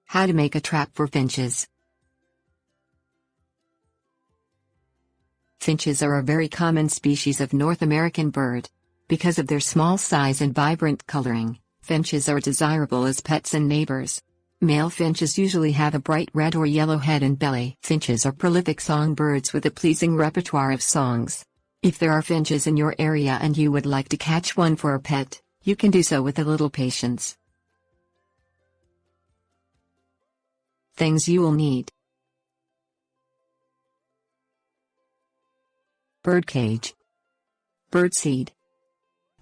How to make a trap for finches. Finches are a very common species of North American bird. Because of their small size and vibrant coloring, finches are desirable as pets and neighbors. Male finches usually have a bright red or yellow head and belly. Finches are prolific songbirds with a pleasing repertoire of songs. If there are finches in your area and you would like to catch one for a pet, you can do so with a little patience. Things you will need: bird cage, bird seed,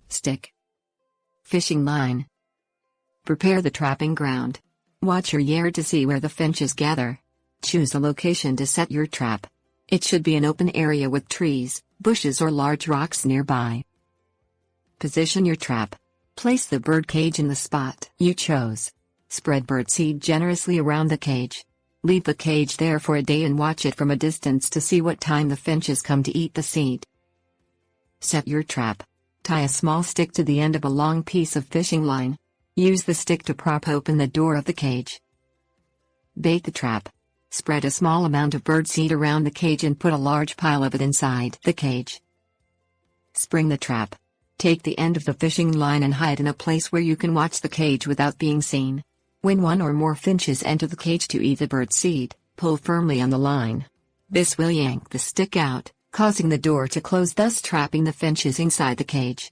stick, fishing line. Prepare the trapping ground. Watch your yard to see where the finches gather. Choose a location to set your trap. It should be an open area with trees, bushes or large rocks nearby. Position your trap. Place the bird cage in the spot you chose. Spread bird seed generously around the cage. Leave the cage there for a day and watch it from a distance to see what time the finches come to eat the seed. Set your trap. Tie a small stick to the end of a long piece of fishing line. Use the stick to prop open the door of the cage. Bait the trap. Spread a small amount of bird seed around the cage and put a large pile of it inside the cage. Spring the trap. Take the end of the fishing line and hide in a place where you can watch the cage without being seen. When one or more finches enter the cage to eat the bird seed, pull firmly on the line. This will yank the stick out, causing the door to close, thus trapping the finches inside the cage.